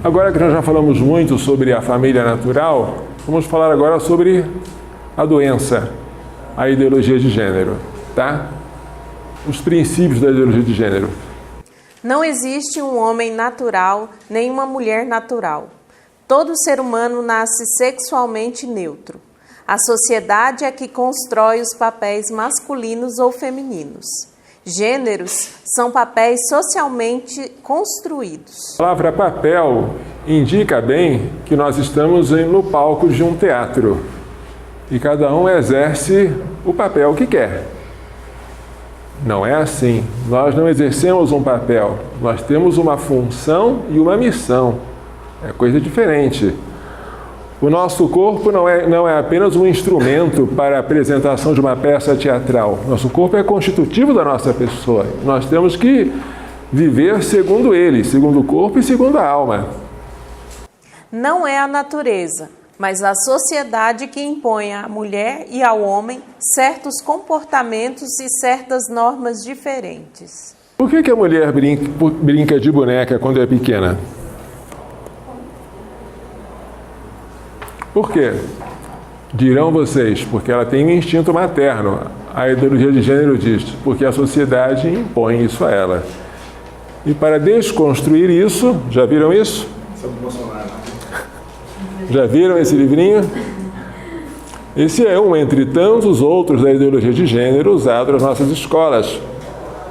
Agora que nós já falamos muito sobre a família natural, vamos falar agora sobre a doença, a ideologia de gênero, tá? Os princípios da ideologia de gênero. Não existe um homem natural nem uma mulher natural. Todo ser humano nasce sexualmente neutro. A sociedade é que constrói os papéis masculinos ou femininos. Gêneros são papéis socialmente construídos. A palavra papel indica bem que nós estamos no palco de um teatro e cada um exerce o papel que quer. Não é assim. Nós não exercemos um papel, nós temos uma função e uma missão. É coisa diferente. O nosso corpo não é apenas um instrumento para a apresentação de uma peça teatral. Nosso corpo é constitutivo da nossa pessoa. Nós temos que viver segundo ele, segundo o corpo e segundo a alma. Não é a natureza, mas a sociedade que impõe à mulher e ao homem certos comportamentos e certas normas diferentes. Por que a mulher brinca de boneca quando é pequena? Por quê? Dirão vocês, porque ela tem um instinto materno. A ideologia de gênero diz, porque a sociedade impõe isso a ela. E para desconstruir isso, já viram isso? Já viram esse livrinho? Esse é um entre tantos outros da ideologia de gênero usado nas nossas escolas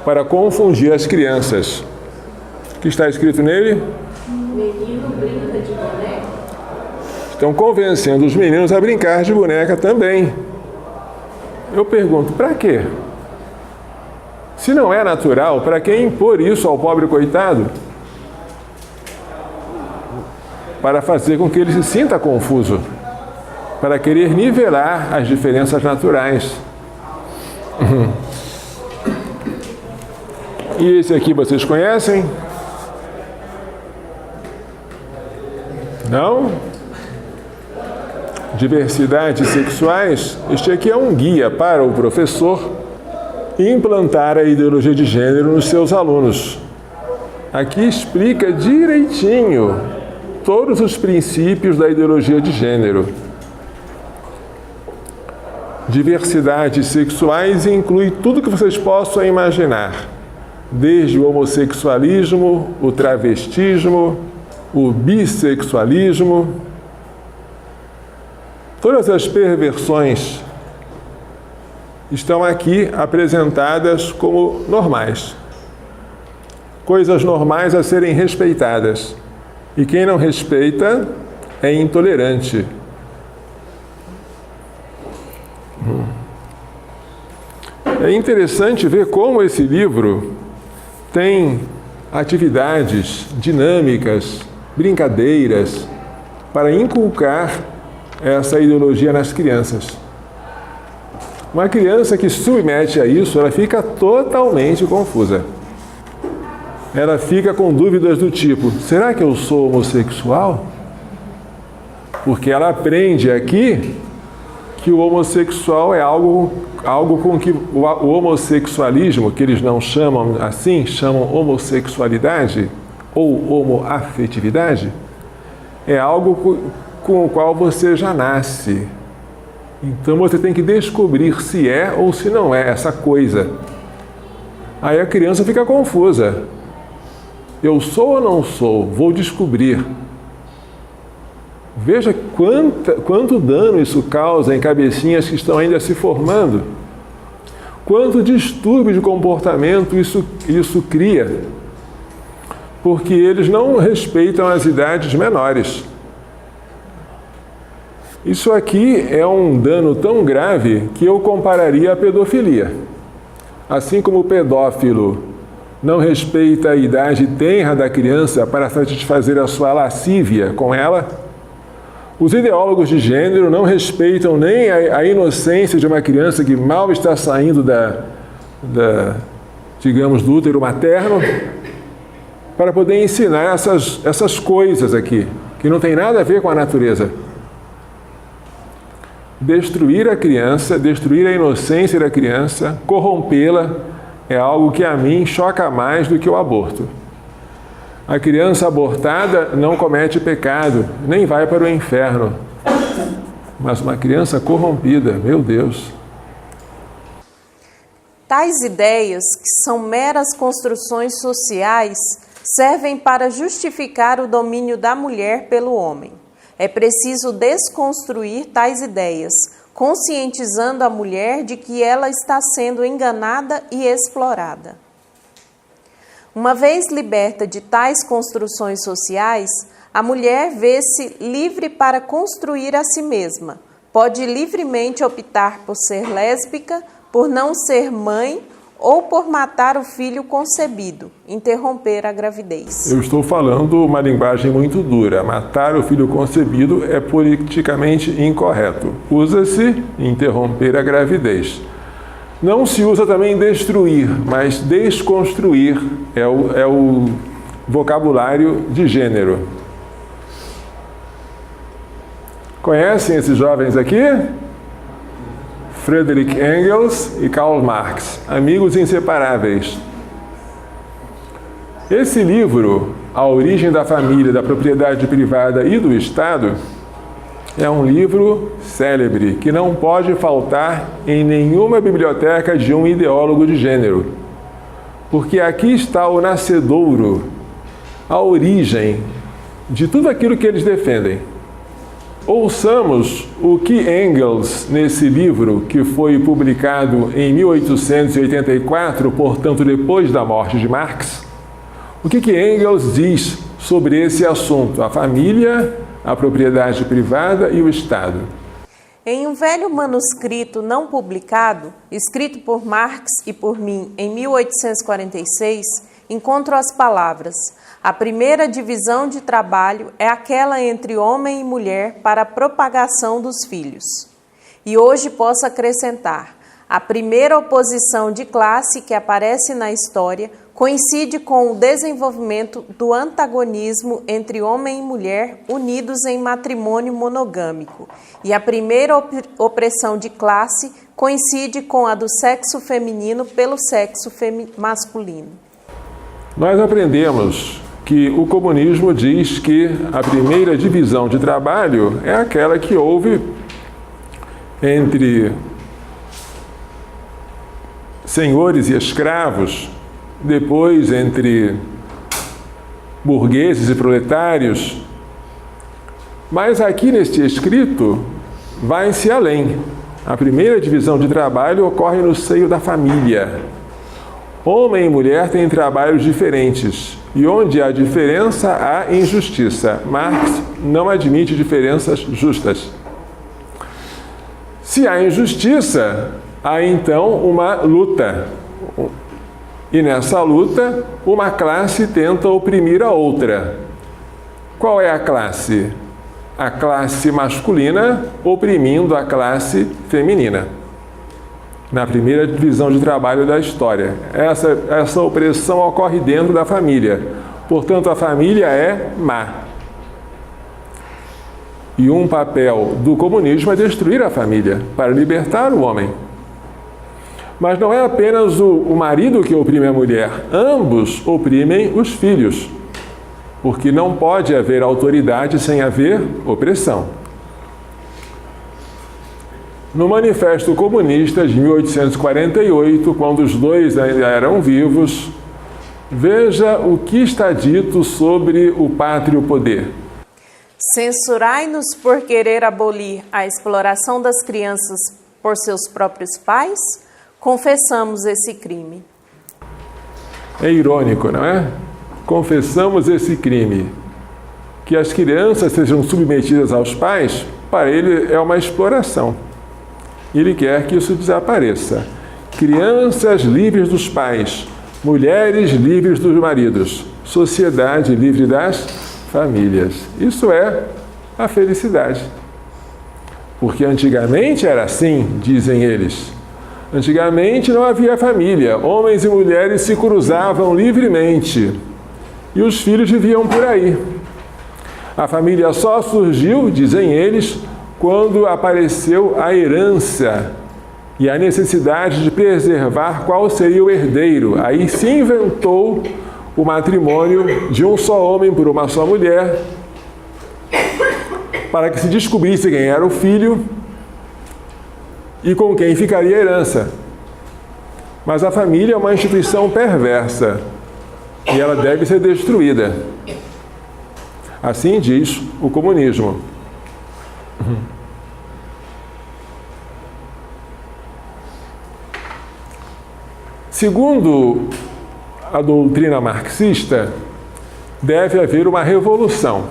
para confundir as crianças. O que está escrito nele? Menino brinca de boneca. Estão convencendo os meninos a brincar de boneca também. Eu pergunto, para quê? Se não é natural, para que impor isso ao pobre coitado? Para fazer com que ele se sinta confuso, para querer nivelar as diferenças naturais. E esse aqui vocês conhecem? Não? Diversidades sexuais? Este aqui é um guia para o professor implantar a ideologia de gênero nos seus alunos. Aqui explica direitinho todos os princípios da ideologia de gênero. Diversidades sexuais inclui tudo que vocês possam imaginar, desde o homossexualismo, o travestismo, o bissexualismo. Todas as perversões estão aqui apresentadas como normais. Coisas normais a serem respeitadas. E quem não respeita é intolerante. É interessante ver como esse livro tem atividades dinâmicas, brincadeiras, para inculcar essa ideologia nas crianças. Uma criança que se submete a isso, ela fica totalmente confusa. Ela fica com dúvidas do tipo, será que eu sou homossexual? Porque ela aprende aqui que o homossexual é algo com que o homossexualismo, que eles não chamam assim, chamam homossexualidade ou homoafetividade, é algo com o qual você já nasce. Então você tem que descobrir se é ou se não é essa coisa. Aí a criança fica confusa. Eu sou ou não sou? Vou descobrir. Veja quanto dano isso causa em cabecinhas que estão ainda se formando. Quanto distúrbio de comportamento isso cria. Porque eles não respeitam as idades menores. Isso aqui é um dano tão grave que eu compararia à pedofilia. Assim como o pedófilo não respeita a idade tenra da criança para satisfazer a sua lascívia com ela, os ideólogos de gênero não respeitam nem a inocência de uma criança que mal está saindo digamos, do útero materno, para poder ensinar essas coisas aqui, que não tem nada a ver com a natureza. Destruir a criança, destruir a inocência da criança, corrompê-la, é algo que a mim choca mais do que o aborto. A criança abortada não comete pecado, nem vai para o inferno. Mas uma criança corrompida, meu Deus. Tais ideias, que são meras construções sociais, servem para justificar o domínio da mulher pelo homem. É preciso desconstruir tais ideias, conscientizando a mulher de que ela está sendo enganada e explorada. Uma vez liberta de tais construções sociais, a mulher vê-se livre para construir a si mesma. Pode livremente optar por ser lésbica, por não ser mãe ou por matar o filho concebido, interromper a gravidez. Eu estou falando uma linguagem muito dura. Matar o filho concebido é politicamente incorreto. Usa-se interromper a gravidez. Não se usa também destruir, mas desconstruir é o vocabulário de gênero. Conhecem esses jovens aqui? Friedrich Engels e Karl Marx, amigos inseparáveis. Esse livro, A Origem da Família, da Propriedade Privada e do Estado, é um livro célebre que não pode faltar em nenhuma biblioteca de um ideólogo de gênero, porque aqui está o nascedouro, a origem de tudo aquilo que eles defendem. Ouçamos o que Engels, nesse livro, que foi publicado em 1884, portanto depois da morte de Marx, o que Engels diz sobre esse assunto, a família, a propriedade privada e o Estado. Em um velho manuscrito não publicado, escrito por Marx e por mim em 1846, encontro as palavras: a primeira divisão de trabalho é aquela entre homem e mulher para a propagação dos filhos. E hoje posso acrescentar: a primeira oposição de classe que aparece na história coincide com o desenvolvimento do antagonismo entre homem e mulher unidos em matrimônio monogâmico. E a primeira opressão de classe coincide com a do sexo feminino pelo sexo masculino. Nós aprendemos que o comunismo diz que a primeira divisão de trabalho é aquela que houve entre senhores e escravos, depois entre burgueses e proletários. Mas aqui neste escrito vai-se além. A primeira divisão de trabalho ocorre no seio da família. Homem e mulher têm trabalhos diferentes, e onde há diferença, há injustiça. Marx não admite diferenças justas. Se há injustiça, há então uma luta. E nessa luta, uma classe tenta oprimir a outra. Qual é a classe? A classe masculina oprimindo a classe feminina. Na primeira divisão de trabalho da história. Essa opressão ocorre dentro da família. Portanto, a família é má. E um papel do comunismo é destruir a família, para libertar o homem. Mas não é apenas o marido que oprime a mulher, ambos oprimem os filhos, porque não pode haver autoridade sem haver opressão. No Manifesto Comunista de 1848, quando os dois ainda eram vivos, veja o que está dito sobre o pátrio poder. Censurai-nos por querer abolir a exploração das crianças por seus próprios pais? Confessamos esse crime. É irônico, não é? Confessamos esse crime. Que as crianças sejam submetidas aos pais, para ele é uma exploração. Ele quer que isso desapareça. Crianças livres dos pais, mulheres livres dos maridos, sociedade livre das famílias. Isso é a felicidade. Porque antigamente era assim, dizem eles. Antigamente não havia família, homens e mulheres se cruzavam livremente e os filhos viviam por aí. A família só surgiu, dizem eles, quando apareceu a herança e a necessidade de preservar qual seria o herdeiro. Aí se inventou o matrimônio de um só homem por uma só mulher, para que se descobrisse quem era o filho e com quem ficaria a herança. Mas a família é uma instituição perversa e ela deve ser destruída. Assim diz o comunismo. Segundo a doutrina marxista, deve haver uma revolução.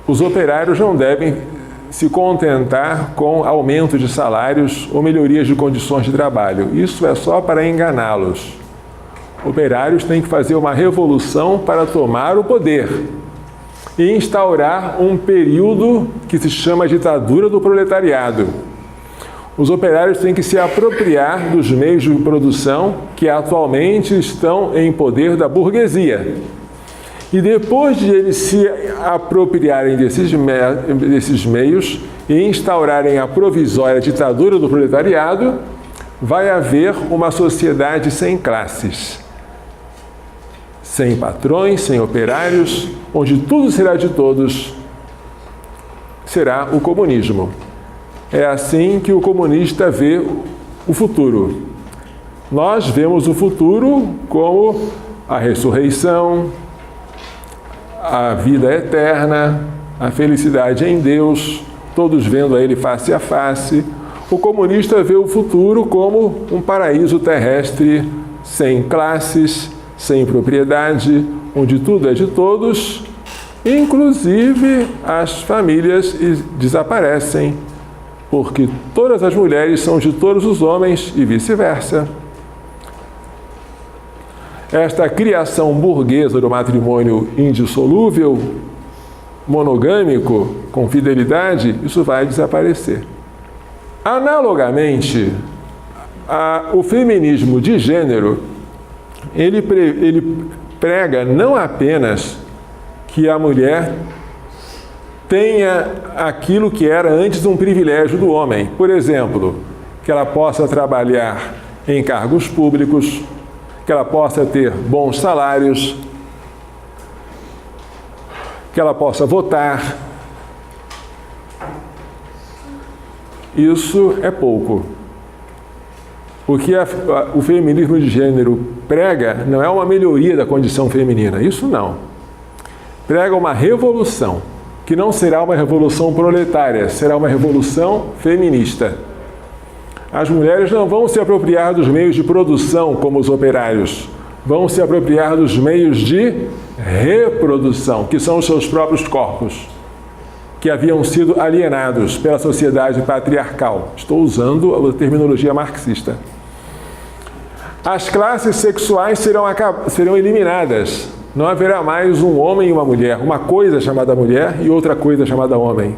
Os operários não devem se contentar com aumento de salários ou melhorias de condições de trabalho. Isso é só para enganá-los. Operários têm que fazer uma revolução para tomar o poder e instaurar um período que se chama ditadura do proletariado. Os operários têm que se apropriar dos meios de produção que atualmente estão em poder da burguesia. E depois de eles se apropriarem desses meios e instaurarem a provisória ditadura do proletariado, vai haver uma sociedade sem classes, sem patrões, sem operários, onde tudo será de todos, será o comunismo. É assim que o comunista vê o futuro. Nós vemos o futuro como a ressurreição, a vida eterna, a felicidade em Deus, todos vendo a Ele face a face. O comunista vê o futuro como um paraíso terrestre, sem classes, sem propriedade, onde tudo é de todos, inclusive as famílias desaparecem, porque todas as mulheres são de todos os homens e vice-versa. Esta criação burguesa do matrimônio indissolúvel, monogâmico, com fidelidade, isso vai desaparecer. Analogamente, o feminismo de gênero, ele prega não apenas que a mulher tenha aquilo que era antes um privilégio do homem. Por exemplo, que ela possa trabalhar em cargos públicos, que ela possa ter bons salários, que ela possa votar. Isso é pouco. O que o feminismo de gênero prega não é uma melhoria da condição feminina, isso não. Prega uma revolução, que não será uma revolução proletária, será uma revolução feminista. As mulheres não vão se apropriar dos meios de produção como os operários, vão se apropriar dos meios de reprodução, que são os seus próprios corpos, que haviam sido alienados pela sociedade patriarcal. Estou usando a terminologia marxista. As classes sexuais serão eliminadas. Não haverá mais um homem e uma mulher, uma coisa chamada mulher e outra coisa chamada homem.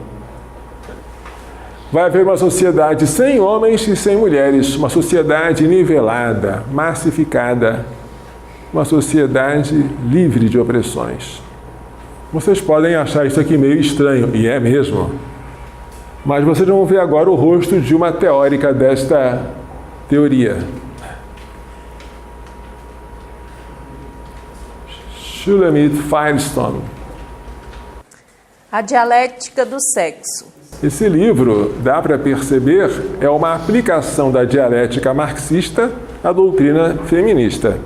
Vai haver uma sociedade sem homens e sem mulheres, uma sociedade nivelada, massificada, uma sociedade livre de opressões. Vocês podem achar isso aqui meio estranho, e é mesmo, mas vocês vão ver agora o rosto de uma teórica desta teoria. Shulamit Firestone. A dialética do sexo. Esse livro, dá para perceber, é uma aplicação da dialética marxista à doutrina feminista.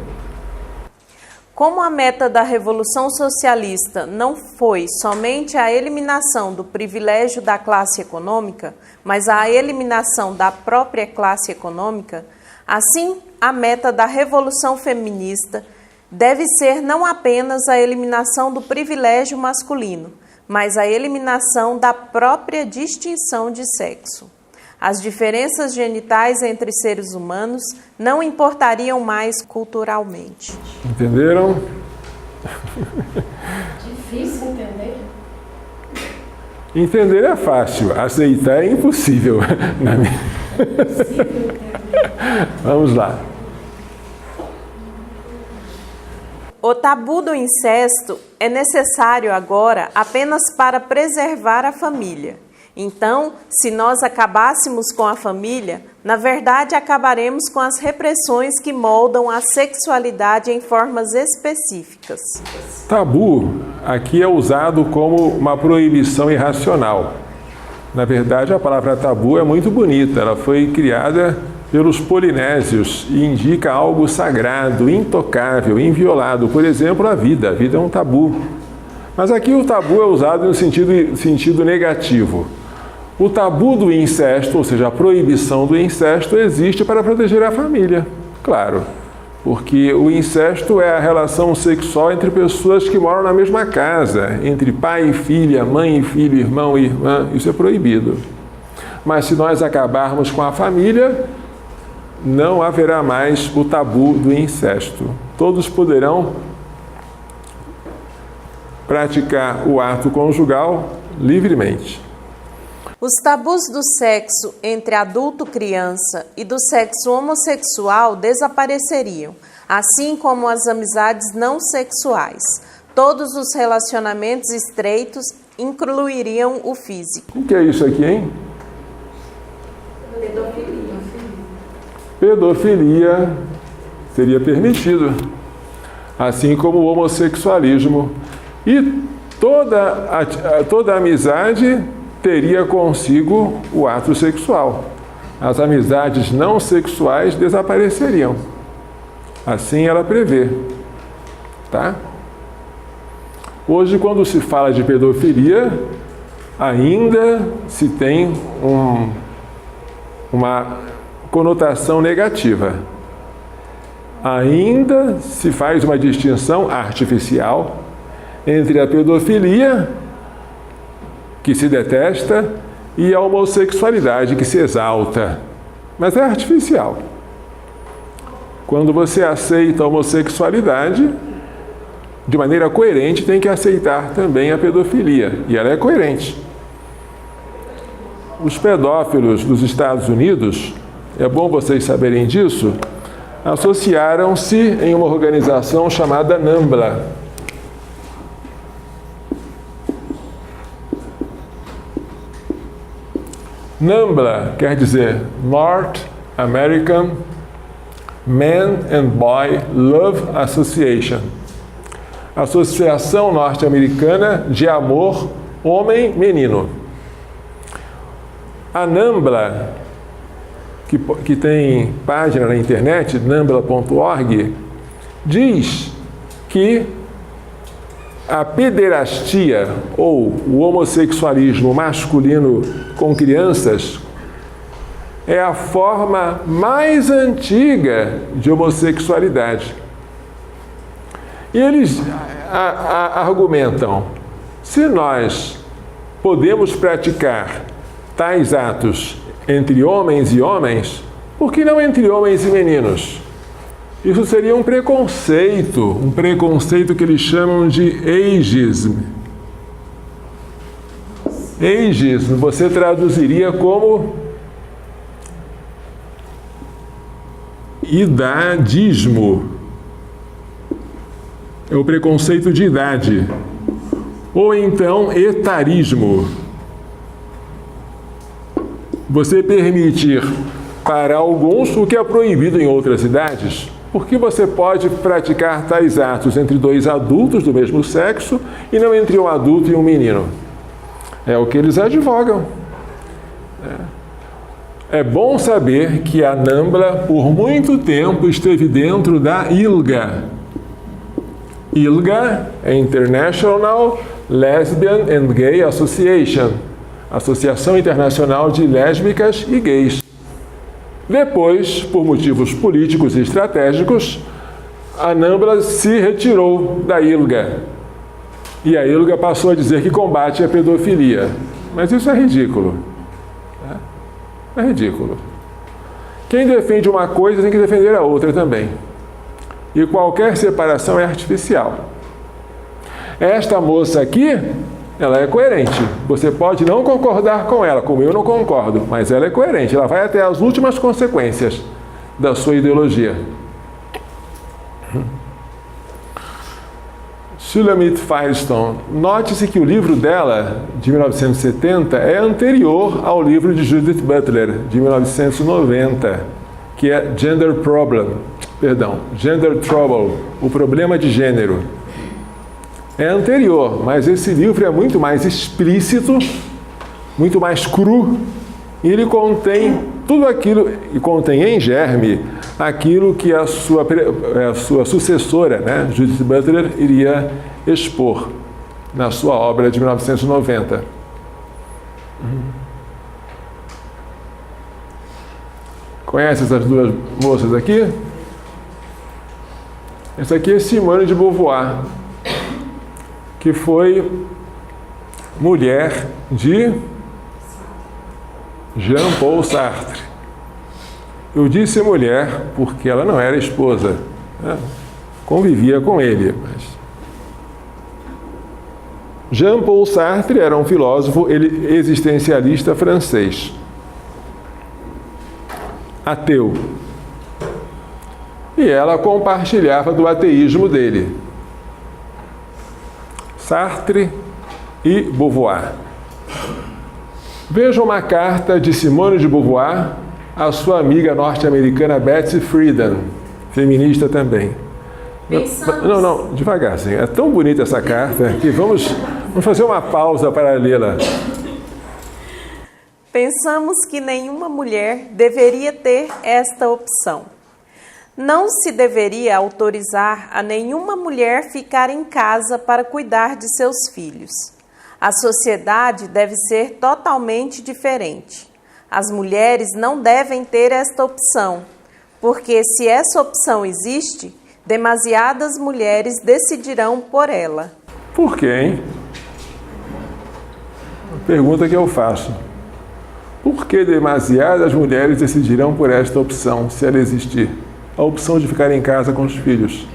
Como a meta da Revolução Socialista não foi somente a eliminação do privilégio da classe econômica, mas a eliminação da própria classe econômica, assim a meta da Revolução Feminista deve ser não apenas a eliminação do privilégio masculino, mas a eliminação da própria distinção de sexo. As diferenças genitais entre seres humanos não importariam mais culturalmente. Entenderam? Difícil entender. Entender é fácil, aceitar é impossível. Vamos lá. O tabu do incesto é necessário agora apenas para preservar a família. Então, se nós acabássemos com a família, na verdade acabaremos com as repressões que moldam a sexualidade em formas específicas. Tabu aqui é usado como uma proibição irracional. Na verdade, a palavra tabu é muito bonita. Ela foi criada pelos polinésios e indica algo sagrado, intocável, inviolado. Por exemplo, a vida. A vida é um tabu. Mas aqui o tabu é usado no sentido negativo. O tabu do incesto, ou seja, a proibição do incesto, existe para proteger a família. Claro, porque o incesto é a relação sexual entre pessoas que moram na mesma casa, entre pai e filha, mãe e filho, irmão e irmã. Isso é proibido. Mas se nós acabarmos com a família, não haverá mais o tabu do incesto. Todos poderão praticar o ato conjugal livremente. Os tabus do sexo entre adulto-criança e do sexo homossexual desapareceriam, assim como as amizades não sexuais. Todos os relacionamentos estreitos incluiriam o físico. O que é isso aqui, hein? Pedofilia. Pedofilia seria permitido, assim como o homossexualismo. E toda amizade teria consigo o ato sexual. As amizades não sexuais desapareceriam. Assim ela prevê. Tá? Hoje, quando se fala de pedofilia, ainda se tem uma conotação negativa. Ainda se faz uma distinção artificial entre a pedofilia, que se detesta, e a homossexualidade, que se exalta. Mas é artificial. Quando você aceita a homossexualidade, de maneira coerente, tem que aceitar também a pedofilia. E ela é coerente. Os pedófilos dos Estados Unidos, é bom vocês saberem disso, associaram-se em uma organização chamada NAMBLA. NAMBLA quer dizer North American Man and Boy Love Association, Associação Norte-Americana de Amor Homem-Menino. A NAMBLA, que tem página na internet, nambla.org, diz que a pederastia, ou o homossexualismo masculino com crianças, é a forma mais antiga de homossexualidade. E eles argumentam, se nós podemos praticar tais atos entre homens e homens, por que não entre homens e meninos? Isso seria um preconceito que eles chamam de ageism. Ageism você traduziria como idadismo. É o preconceito de idade. Ou então etarismo. Você permitir para alguns o que é proibido em outras idades. Porque você pode praticar tais atos entre dois adultos do mesmo sexo e não entre um adulto e um menino. É o que eles advogam. É bom saber que a NAMBLA, por muito tempo, esteve dentro da ILGA. ILGA é International Lesbian and Gay Association, Associação Internacional de Lésbicas e Gays. Depois, por motivos políticos e estratégicos, a NAMBLA se retirou da ILGA. E a ILGA passou a dizer que combate a pedofilia. Mas isso é ridículo. É ridículo. Quem defende uma coisa tem que defender a outra também. E qualquer separação é artificial. Esta moça aqui, ela é coerente. Você pode não concordar com ela, como eu não concordo, mas ela é coerente. Ela vai até as últimas consequências da sua ideologia. Shulamit Firestone. Note-se que o livro dela, de 1970, é anterior ao livro de Judith Butler, de 1990, que é Gender Trouble, o problema de gênero. É anterior, mas esse livro é muito mais explícito, muito mais cru, e ele contém tudo aquilo, e contém em germe aquilo que a sua sucessora, né, Judith Butler, iria expor na sua obra de 1990. Conhece essas duas moças aqui? Essa aqui é Simone de Beauvoir, que foi mulher de Jean-Paul Sartre. Eu disse mulher porque ela não era esposa, né? Convivia com ele. Mas Jean-Paul Sartre era um filósofo existencialista francês, ateu. E ela compartilhava do ateísmo dele. Sartre e Beauvoir. Veja uma carta de Simone de Beauvoir à sua amiga norte-americana Betsy Friedan, feminista também. Não, devagarzinho. É tão bonita essa carta que vamos fazer uma pausa para lê-la. Pensamos que nenhuma mulher deveria ter esta opção. Não se deveria autorizar a nenhuma mulher ficar em casa para cuidar de seus filhos. A sociedade deve ser totalmente diferente. As mulheres não devem ter esta opção, porque se essa opção existe, demasiadas mulheres decidirão por ela. Por quê, hein? Pergunta que eu faço. Por que demasiadas mulheres decidirão por esta opção, se ela existir? A opção de ficar em casa com os filhos.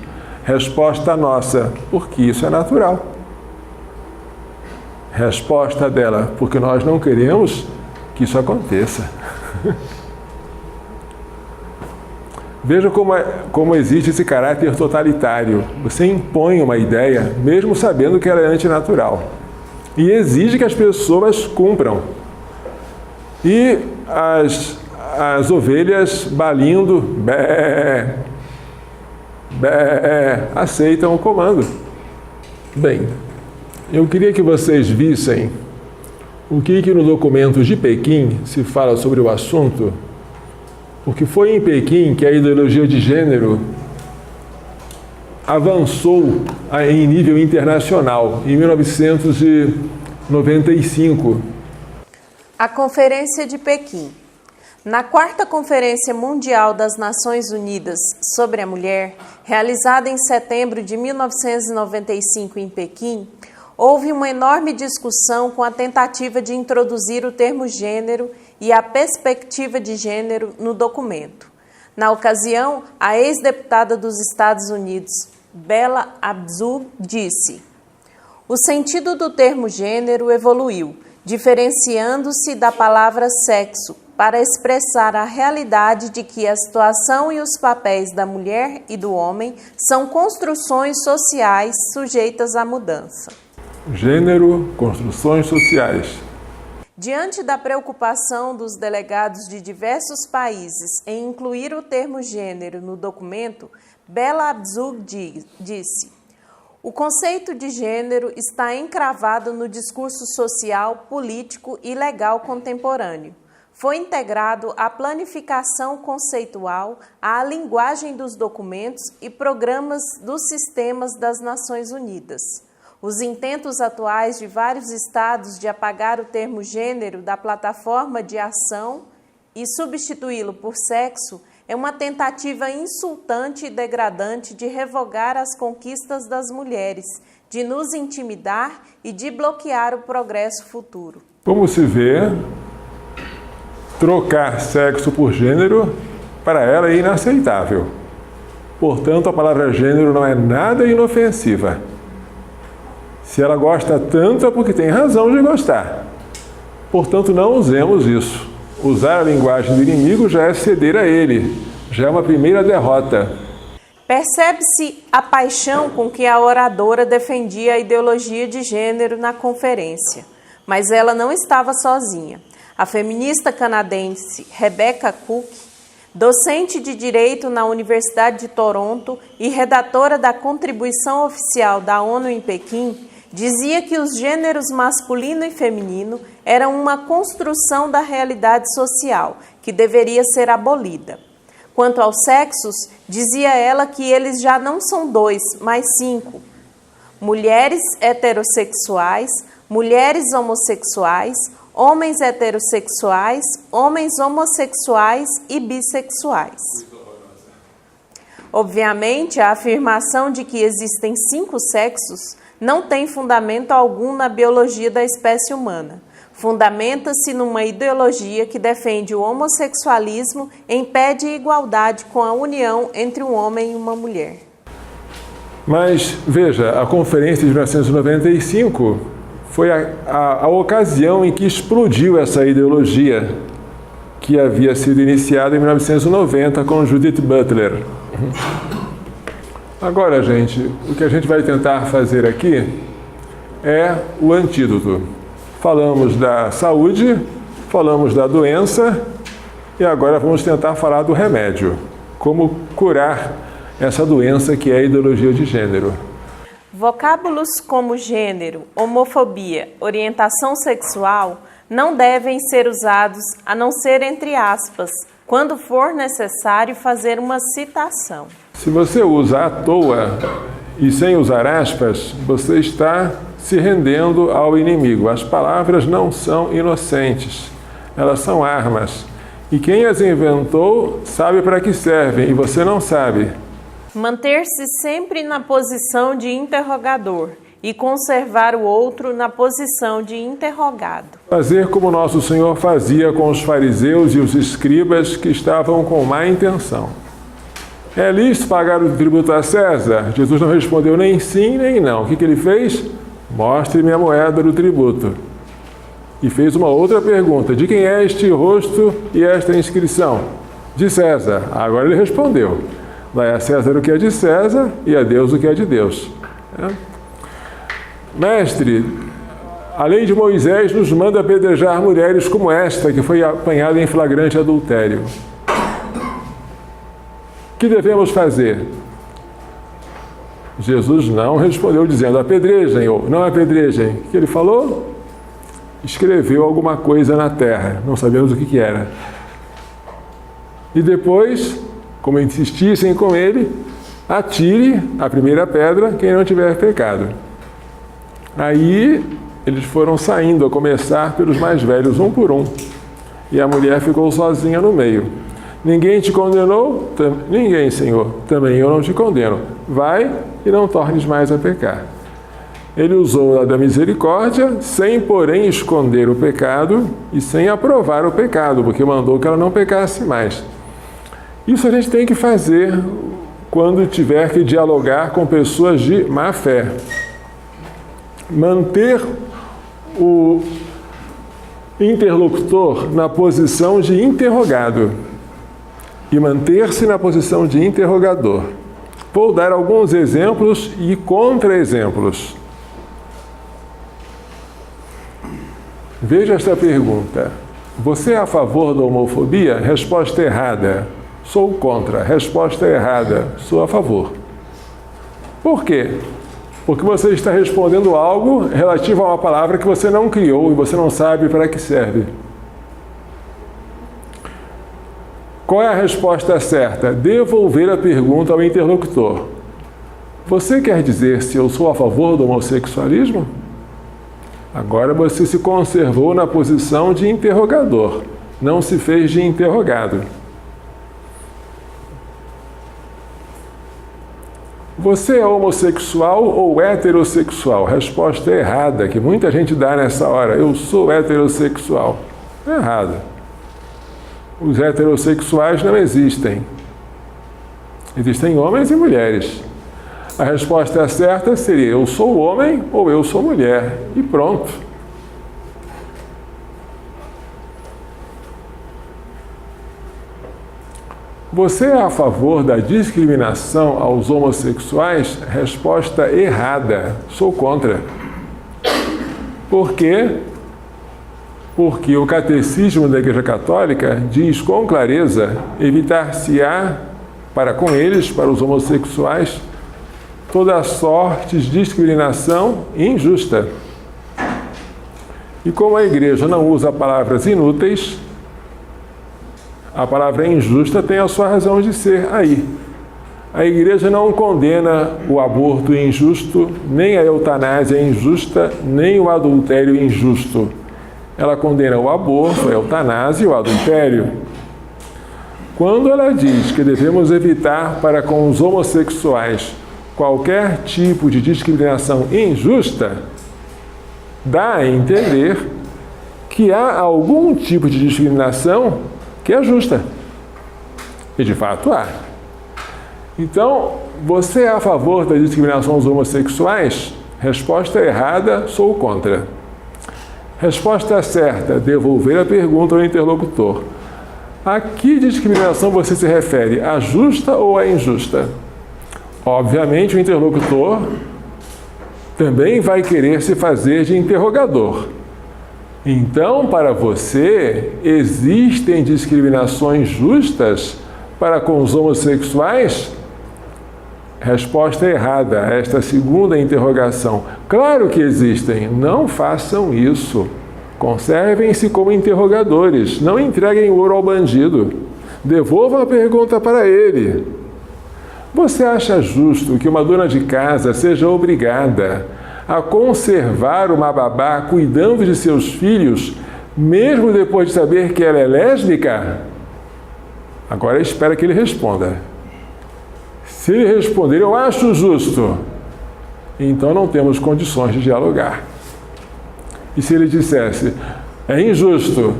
Resposta nossa, porque isso é natural. Resposta dela, porque nós não queremos que isso aconteça. Veja como existe esse caráter totalitário. Você impõe uma ideia, mesmo sabendo que ela é antinatural, e exige que as pessoas cumpram. E as ovelhas balindo, aceitam o comando. Bem, eu queria que vocês vissem o que no documento de Pequim se fala sobre o assunto, porque foi em Pequim que a ideologia de gênero avançou em nível internacional, em 1995. A Conferência de Pequim. Na 4ª Conferência Mundial das Nações Unidas sobre a Mulher, realizada em setembro de 1995 em Pequim, houve uma enorme discussão com a tentativa de introduzir o termo gênero e a perspectiva de gênero no documento. Na ocasião, a ex-deputada dos Estados Unidos, Bella Abzug, disse: "O sentido do termo gênero evoluiu, diferenciando-se da palavra sexo, para expressar a realidade de que a situação e os papéis da mulher e do homem são construções sociais sujeitas à mudança." Gênero, construções sociais. Diante da preocupação dos delegados de diversos países em incluir o termo gênero no documento, Bella Abzug disse: "O conceito de gênero está encravado no discurso social, político e legal contemporâneo. Foi integrado à planificação conceitual, à linguagem dos documentos e programas dos sistemas das Nações Unidas. Os intentos atuais de vários estados de apagar o termo gênero da plataforma de ação e substituí-lo por sexo é uma tentativa insultante e degradante de revogar as conquistas das mulheres, de nos intimidar e de bloquear o progresso futuro." Como se vê, trocar sexo por gênero, para ela é inaceitável. Portanto, a palavra gênero não é nada inofensiva. Se ela gosta tanto é porque tem razão de gostar. Portanto, não usemos isso. Usar a linguagem do inimigo já é ceder a ele, já é uma primeira derrota. Percebe-se a paixão com que a oradora defendia a ideologia de gênero na conferência, mas ela não estava sozinha. A feminista canadense Rebecca Cook, docente de Direito na Universidade de Toronto e redatora da Contribuição Oficial da ONU em Pequim, dizia que os gêneros masculino e feminino eram uma construção da realidade social, que deveria ser abolida. Quanto aos sexos, dizia ela que eles já não são 2, mas 5. Mulheres heterossexuais, mulheres homossexuais, homens heterossexuais, homens homossexuais e bissexuais. Obviamente, a afirmação de que existem 5 sexos não tem fundamento algum na biologia da espécie humana. Fundamenta-se numa ideologia que defende o homossexualismo em pé de igualdade com a união entre um homem e uma mulher. Mas, veja, a conferência de 1995 foi a ocasião em que explodiu essa ideologia que havia sido iniciada em 1990 com Judith Butler. Agora, gente, o que a gente vai tentar fazer aqui é o antídoto. Falamos da saúde, falamos da doença e agora vamos tentar falar do remédio. Como curar essa doença que é a ideologia de gênero. Vocábulos como gênero, homofobia, orientação sexual não devem ser usados a não ser entre aspas, quando for necessário fazer uma citação. Se você usa à toa e sem usar aspas, você está se rendendo ao inimigo. As palavras não são inocentes, elas são armas. E quem as inventou sabe para que servem, e você não sabe. Manter-se sempre na posição de interrogador e conservar o outro na posição de interrogado. Fazer como nosso Senhor fazia com os fariseus e os escribas que estavam com má intenção. É lícito pagar o tributo a César? Jesus não respondeu nem sim nem não. O que ele fez? Mostre-me a moeda do tributo. E fez uma outra pergunta. De quem é este rosto e esta inscrição? De César. Agora ele respondeu. Dai a César o que é de César e a Deus o que é de Deus. Mestre, a lei de Moisés nos manda apedrejar mulheres como esta, que foi apanhada em flagrante adultério. O que devemos fazer? Jesus não respondeu dizendo apedrejem ou não apedrejem. O que ele falou? Escreveu alguma coisa na terra, não sabemos o que era. E depois, como insistissem com ele, atire a primeira pedra quem não tiver pecado. Aí eles foram saindo, a começar pelos mais velhos, um por um. E a mulher ficou sozinha no meio. Ninguém te condenou? Ninguém, Senhor. Também eu não te condeno. Vai e não tornes mais a pecar. Ele usou a da misericórdia, sem, porém, esconder o pecado e sem aprovar o pecado, porque mandou que ela não pecasse mais. Isso a gente tem que fazer quando tiver que dialogar com pessoas de má fé. Manter o interlocutor na posição de interrogado e manter-se na posição de interrogador. Vou dar alguns exemplos e contra-exemplos. Veja esta pergunta. Você é a favor da homofobia? Resposta errada. Sou contra. Resposta errada. Sou a favor. Por quê? Porque você está respondendo algo relativo a uma palavra que você não criou e você não sabe para que serve. Qual é a resposta certa? Devolver a pergunta ao interlocutor. Você quer dizer se eu sou a favor do homossexualismo? Agora você se conservou na posição de interrogador, não se fez de interrogado. Você é homossexual ou heterossexual? Resposta errada, que muita gente dá nessa hora. Eu sou heterossexual. Errado. Os heterossexuais não existem. Existem homens e mulheres. A resposta certa seria eu sou homem ou eu sou mulher. E pronto. Você é a favor da discriminação aos homossexuais? Resposta errada. Sou contra. Por quê? Porque o Catecismo da Igreja Católica diz com clareza: evitar-se-á para com eles, para os homossexuais, toda sorte de discriminação injusta. E como a Igreja não usa palavras inúteis, a palavra injusta tem a sua razão de ser aí. A Igreja não condena o aborto injusto, nem a eutanásia injusta, nem o adultério injusto. Ela condena o aborto, a eutanásia e o adultério. Quando ela diz que devemos evitar para com os homossexuais qualquer tipo de discriminação injusta, dá a entender que há algum tipo de discriminação que é justa. E de fato há. Então, você é a favor da discriminação aos homossexuais? Resposta errada, sou contra. Resposta certa, devolver a pergunta ao interlocutor. A que discriminação você se refere? A justa ou a injusta? Obviamente, o interlocutor também vai querer se fazer de interrogador. Então, para você, existem discriminações justas para com os homossexuais? Resposta errada a esta segunda interrogação. Claro que existem. Não façam isso. Conservem-se como interrogadores. Não entreguem ouro ao bandido. Devolvam a pergunta para ele. Você acha justo que uma dona de casa seja obrigada a conservar uma babá cuidando de seus filhos, mesmo depois de saber que ela é lésbica? Agora espera que ele responda. Se ele responder, eu acho justo, então não temos condições de dialogar. E se ele dissesse, é injusto,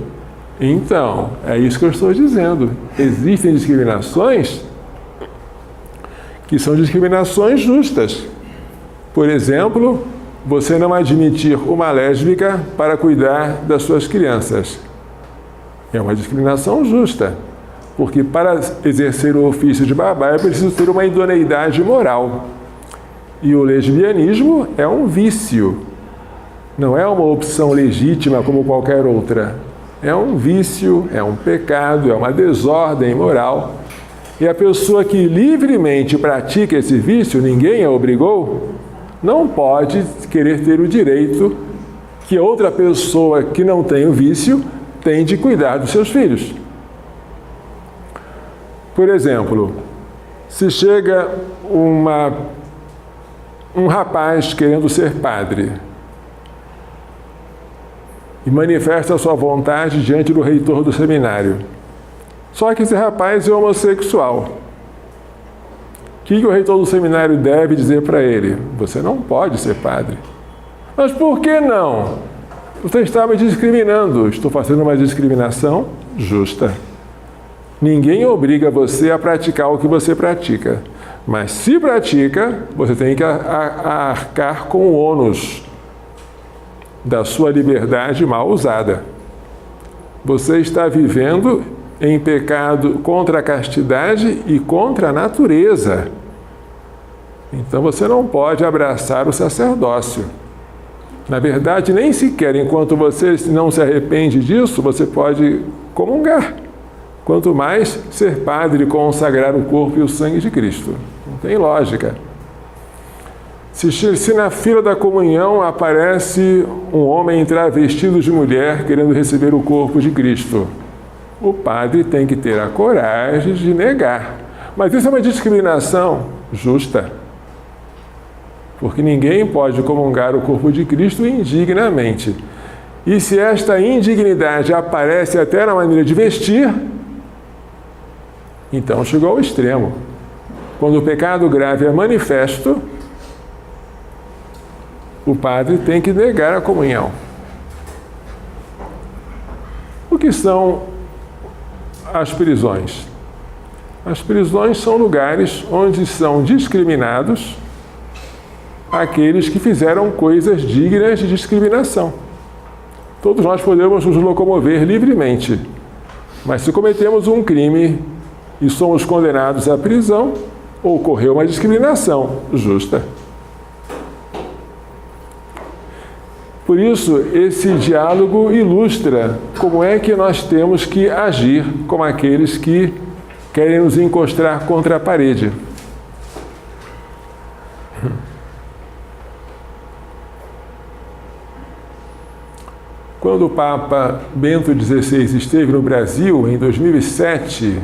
então, é isso que eu estou dizendo. Existem discriminações que são discriminações justas. Por exemplo, você não admitir uma lésbica para cuidar das suas crianças. É uma discriminação justa, porque para exercer o ofício de babá é preciso ter uma idoneidade moral. E o lesbianismo é um vício, não é uma opção legítima como qualquer outra. É um vício, é um pecado, é uma desordem moral. E a pessoa que livremente pratica esse vício, ninguém a obrigou, não pode querer ter o direito que outra pessoa que não tem o vício tem de cuidar dos seus filhos. Por exemplo, se chega um rapaz querendo ser padre e manifesta a sua vontade diante do reitor do seminário. Só que esse rapaz é homossexual. O que o reitor do seminário deve dizer para ele? Você não pode ser padre. Mas por que não? Você está me discriminando. Estou fazendo uma discriminação justa. Ninguém obriga você a praticar o que você pratica. Mas se pratica, você tem que arcar com o ônus da sua liberdade mal usada. Você está vivendo em pecado contra a castidade e contra a natureza. Então você não pode abraçar o sacerdócio. Na verdade, nem sequer enquanto você não se arrepende disso, você pode comungar. Quanto mais ser padre e consagrar o corpo e o sangue de Cristo. Não tem lógica. Se na fila da comunhão aparece um homem travestido de mulher querendo receber o corpo de Cristo, o padre tem que ter a coragem de negar. Mas isso é uma discriminação justa. Porque ninguém pode comungar o corpo de Cristo indignamente. E se esta indignidade aparece até na maneira de vestir, então chegou ao extremo. Quando o pecado grave é manifesto, o padre tem que negar a comunhão. O que são as prisões? As prisões são lugares onde são discriminados aqueles que fizeram coisas dignas de discriminação. Todos nós podemos nos locomover livremente, mas se cometemos um crime e somos condenados à prisão, ocorreu uma discriminação justa. Por isso, esse diálogo ilustra como é que nós temos que agir com aqueles que querem nos encostar contra a parede. Quando o Papa Bento XVI esteve no Brasil, em 2007,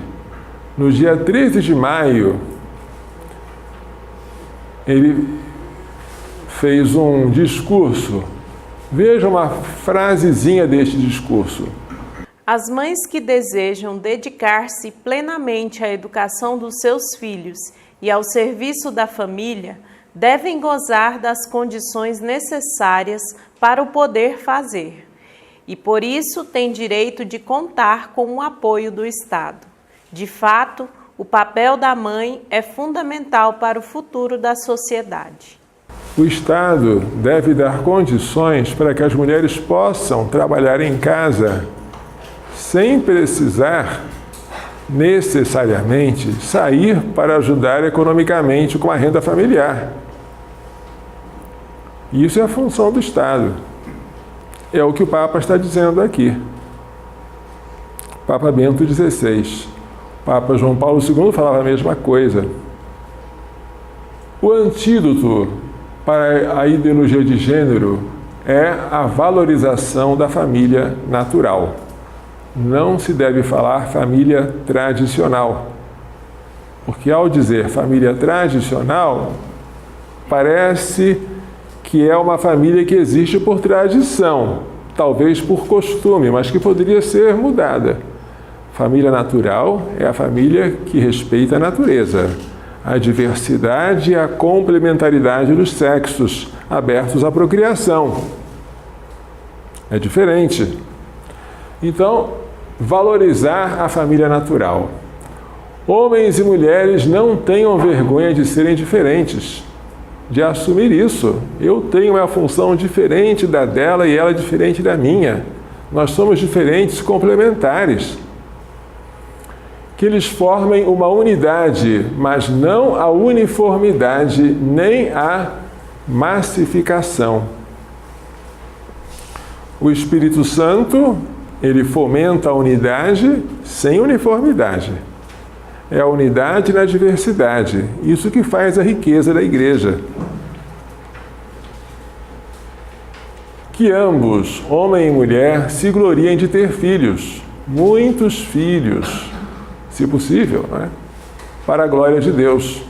no dia 13 de maio, ele fez um discurso. Veja uma frasezinha deste discurso. As mães que desejam dedicar-se plenamente à educação dos seus filhos e ao serviço da família devem gozar das condições necessárias para o poder fazer. E por isso têm direito de contar com o apoio do Estado. De fato, o papel da mãe é fundamental para o futuro da sociedade. O Estado deve dar condições para que as mulheres possam trabalhar em casa sem precisar necessariamente sair para ajudar economicamente com a renda familiar. Isso é a função do Estado. É o que o Papa está dizendo aqui. Papa Bento XVI. Papa João Paulo II falava a mesma coisa. O antídoto para a ideologia de gênero é a valorização da família natural. Não se deve falar família tradicional, porque ao dizer família tradicional, parece que é uma família que existe por tradição, talvez por costume, mas que poderia ser mudada. Família natural é a família que respeita a natureza, a diversidade e a complementaridade dos sexos abertos à procriação. É diferente. Então, valorizar a família natural. Homens e mulheres não tenham vergonha de serem diferentes, de assumir isso. Eu tenho uma função diferente da dela e ela diferente da minha. Nós somos diferentes, complementares. Que eles formem uma unidade, mas não a uniformidade, nem a massificação. O Espírito Santo, ele fomenta a unidade sem uniformidade. É a unidade na diversidade. Isso que faz a riqueza da igreja. Que ambos, homem e mulher, se gloriem de ter filhos, muitos filhos, se possível, não é? Para a glória de Deus.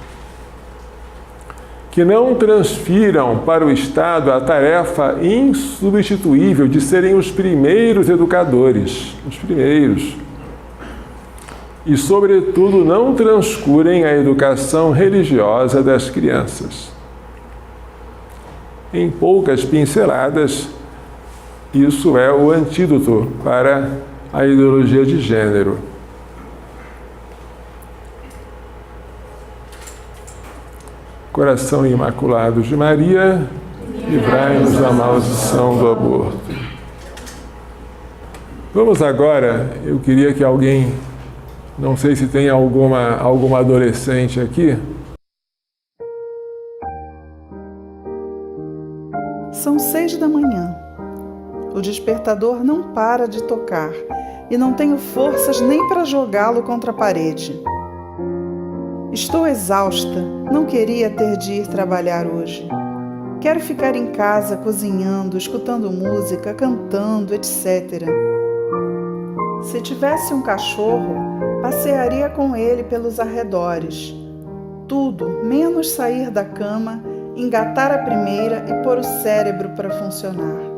Que não transfiram para o Estado a tarefa insubstituível de serem os primeiros educadores, os primeiros. E, sobretudo, não transcurem a educação religiosa das crianças. Em poucas pinceladas, isso é o antídoto para a ideologia de gênero. Coração Imaculado de Maria, livrai-nos da maldição do aborto. Vamos agora, eu queria que alguém, não sei se tem alguma adolescente aqui. São 6 da manhã. O despertador não para de tocar e não tenho forças nem para jogá-lo contra a parede. Estou exausta, não queria ter de ir trabalhar hoje. Quero ficar em casa cozinhando, escutando música, cantando, etc. Se tivesse um cachorro, passearia com ele pelos arredores. Tudo, menos sair da cama, engatar a primeira e pôr o cérebro para funcionar.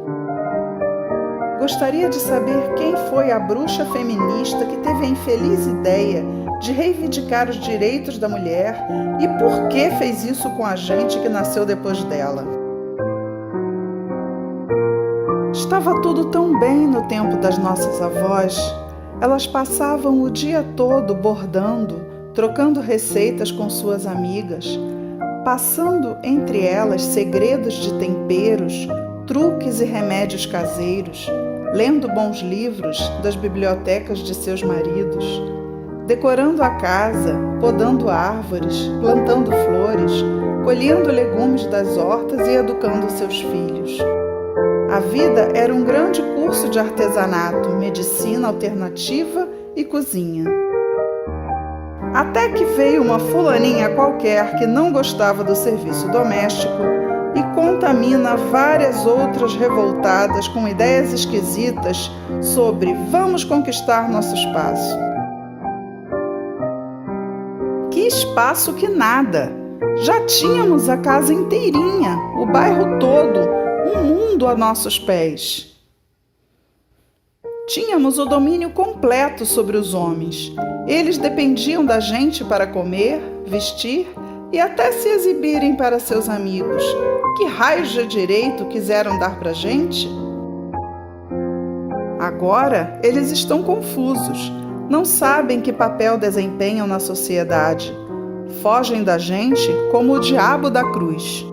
Gostaria de saber quem foi a bruxa feminista que teve a infeliz ideia de reivindicar os direitos da mulher e por que fez isso com a gente que nasceu depois dela. Estava tudo tão bem no tempo das nossas avós. Elas passavam o dia todo bordando, trocando receitas com suas amigas, passando entre elas segredos de temperos, truques e remédios caseiros, lendo bons livros das bibliotecas de seus maridos, decorando a casa, podando árvores, plantando flores, colhendo legumes das hortas e educando seus filhos. A vida era um grande curso de artesanato, medicina alternativa e cozinha. Até que veio uma fulaninha qualquer que não gostava do serviço doméstico e contamina várias outras revoltadas com ideias esquisitas sobre vamos conquistar nosso espaço. Que espaço que nada! Já tínhamos a casa inteirinha, o bairro todo, um mundo a nossos pés. Tínhamos o domínio completo sobre os homens. Eles dependiam da gente para comer, vestir e até se exibirem para seus amigos. Que raios de direito quiseram dar para a gente? Agora eles estão confusos, não sabem que papel desempenham na sociedade. Fogem da gente como o diabo da cruz.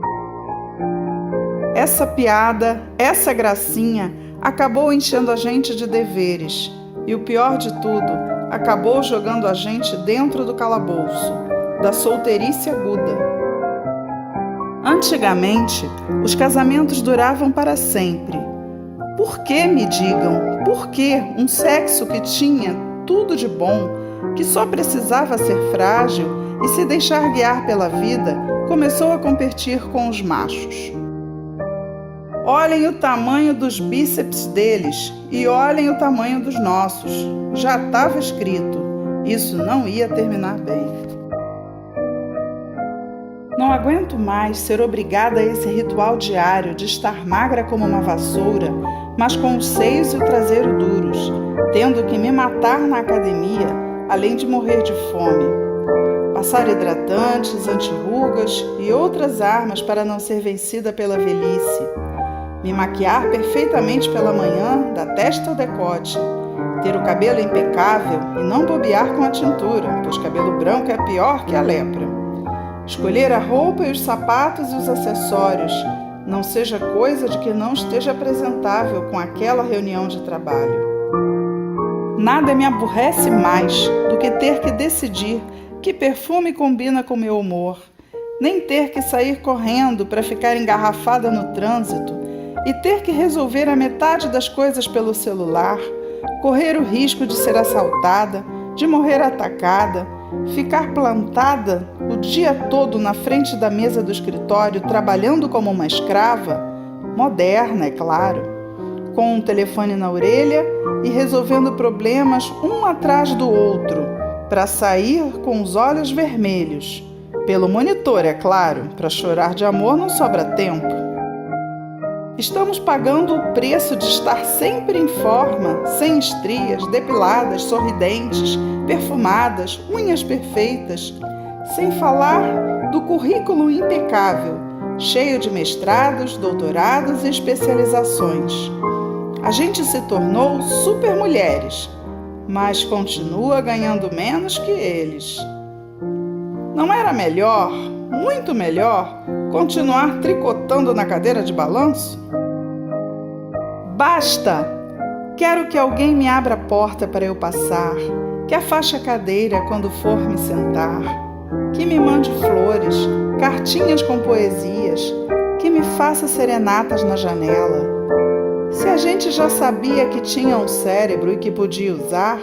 Essa piada, essa gracinha, acabou enchendo a gente de deveres. E o pior de tudo, acabou jogando a gente dentro do calabouço, da solteirice aguda. Antigamente, os casamentos duravam para sempre. Por que, me digam, por que um sexo que tinha tudo de bom, que só precisava ser frágil e se deixar guiar pela vida, começou a competir com os machos? Olhem o tamanho dos bíceps deles e olhem o tamanho dos nossos. Já estava escrito, isso não ia terminar bem. Não aguento mais ser obrigada a esse ritual diário de estar magra como uma vassoura, mas com os seios e o traseiro duros, tendo que me matar na academia, além de morrer de fome. Passar hidratantes, antirrugas e outras armas para não ser vencida pela velhice. Me maquiar perfeitamente pela manhã, da testa ao decote. Ter o cabelo impecável e não bobear com a tintura, pois cabelo branco é pior que a lepra. Escolher a roupa e os sapatos e os acessórios. Não seja coisa de que não esteja apresentável com aquela reunião de trabalho. Nada me aborrece mais do que ter que decidir que perfume combina com meu humor, nem ter que sair correndo para ficar engarrafada no trânsito e ter que resolver a metade das coisas pelo celular, correr o risco de ser assaltada, de morrer atacada, ficar plantada o dia todo na frente da mesa do escritório trabalhando como uma escrava, moderna, é claro, com um telefone na orelha e resolvendo problemas um atrás do outro, para sair com os olhos vermelhos. Pelo monitor, é claro, para chorar de amor não sobra tempo. Estamos pagando o preço de estar sempre em forma, sem estrias, depiladas, sorridentes, perfumadas, unhas perfeitas, sem falar do currículo impecável, cheio de mestrados, doutorados e especializações. A gente se tornou super mulheres, mas continua ganhando menos que eles. Não era melhor, muito melhor, continuar tricotando na cadeira de balanço? Basta! Quero que alguém me abra a porta para eu passar, que afaste a cadeira quando for me sentar, que me mande flores, cartinhas com poesias, que me faça serenatas na janela. Se a gente já sabia que tinha um cérebro e que podia usar,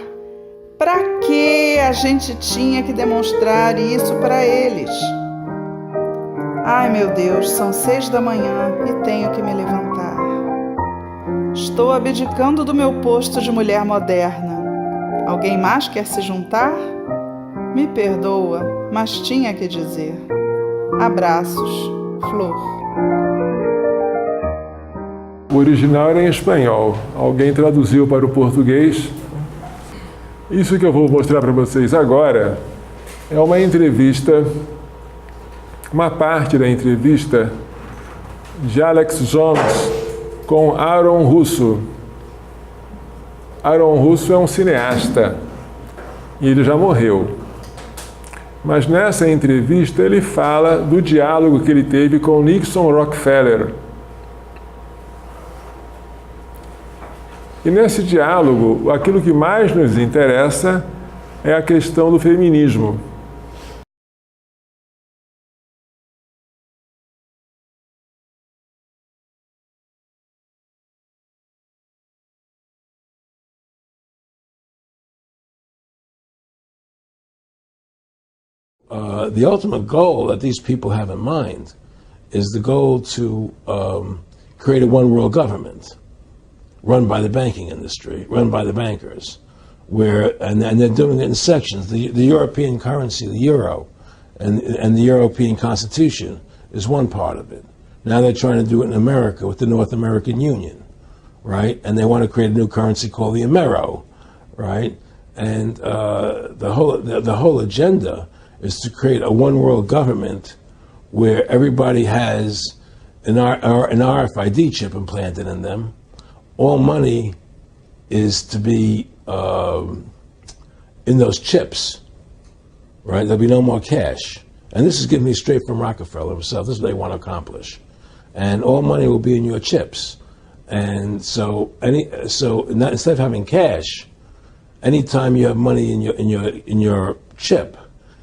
para que a gente tinha que demonstrar isso para eles? Ai, meu Deus, são 6 da manhã e tenho que me levantar. Estou abdicando do meu posto de mulher moderna. Alguém mais quer se juntar? Me perdoa, mas tinha que dizer. Abraços, Flor. O original era em espanhol. Alguém traduziu para o português. Isso que eu vou mostrar para vocês agora é uma entrevista, uma parte da entrevista de Alex Jones com Aaron Russo. Aaron Russo é um cineasta e ele já morreu. Mas nessa entrevista ele fala do diálogo que ele teve com Nixon Rockefeller. E nesse diálogo, aquilo que mais nos interessa é a questão do feminismo. The ultimate goal that these people have in mind is the goal to create a one world government run by the banking industry, run by the bankers, and they're doing it in sections. The European currency, the euro, and the European Constitution is one part of it. Now they're trying to do it in America with the North American Union, right? And they want to create a new currency called the Amero, right? And the whole agenda is to create a one world government where everybody has an RFID chip implanted in them. All money is to be in those chips, right? There'll be no more cash. And this is given me straight from Rockefeller himself. This is what they want to accomplish. And all money will be in your chips. And so instead of having cash, anytime you have money in your chip,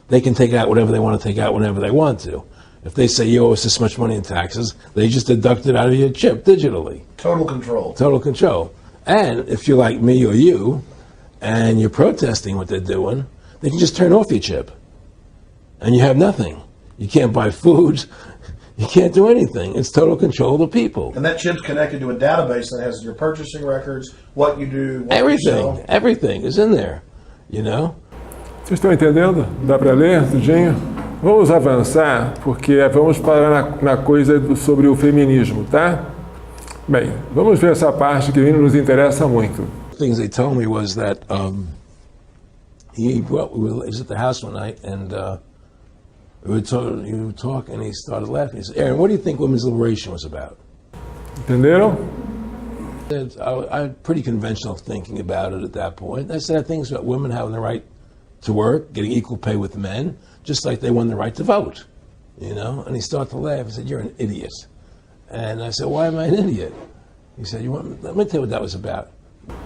they can take out whatever they want to take out whenever they want to. If they say you owe us this much money in taxes, they just deduct it out of your chip digitally. Total control. Total control. And if you're like me or you, and you're protesting what they're doing, they can just turn off your chip. And you have nothing. You can't buy food. You can't do anything. It's total control of the people. And that chip's connected to a database that has your purchasing records, what you do, what you sell. Everything is in there, you know? Vocês estão entendendo? Dá para ler, tudinho? Vamos avançar, porque vamos parar na coisa sobre o feminismo, tá? Bem, vamos ver essa parte que nos interessa muito. Things they told me was that he was at the house one night and we were talking and he started laughing. He said, "Aaron, what do you think women's liberation was about?" Entenderam? I had pretty conventional thinking about it at that point. I said, I think it's about women having the right to work, getting equal pay with men, just like they won the right to vote, you know? And he started to laugh. He said, "You're an idiot." And I said, "Why am I an idiot?" He said, let me tell you what that was about.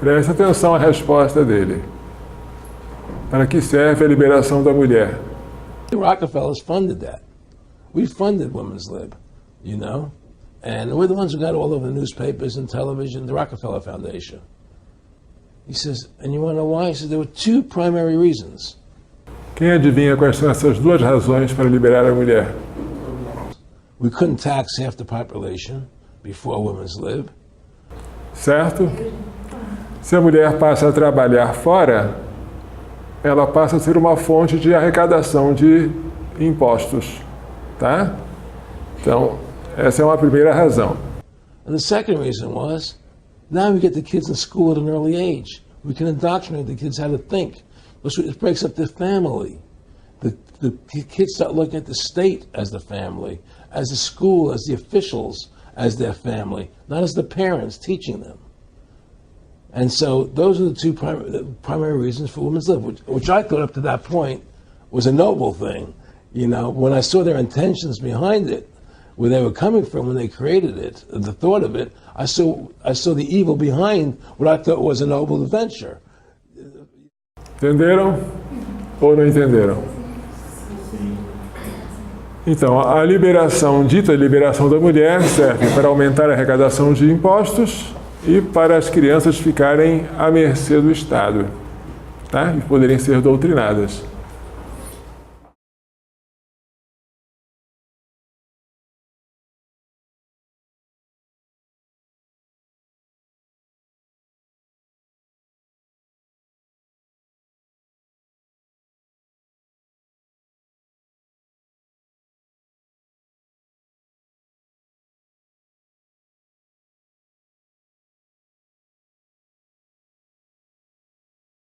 Preste atenção à resposta dele. Para que serve a liberação da mulher? The Rockefellers funded that. We funded Women's Lib, you know? And we're the ones who got all over the newspapers and television, the Rockefeller Foundation. He says, and you want to know why? He said, there were two primary reasons. Quem adivinha quais são essas duas razões para liberar a mulher? We couldn't tax half the population before Women's Lib. Certo? Se a mulher passa a trabalhar fora, ela passa a ser uma fonte de arrecadação de impostos, tá? Então, essa é uma primeira razão. And the second reason was, now we get the kids in school at an early age. We can indoctrinate the kids how to think. It breaks up the family. The kids start looking at the state as the family, as the school, as the officials, as their family, not as the parents teaching them. And so those are the two primary reasons for Women's Lib, which I thought up to that point was a noble thing. You know, when I saw their intentions behind it, where they were coming from when they created it, the thought of it, I saw the evil behind what I thought was a noble adventure. Entenderam ou não entenderam? Então, a dita liberação da mulher serve para aumentar a arrecadação de impostos e para as crianças ficarem à mercê do Estado, tá? E poderem ser doutrinadas.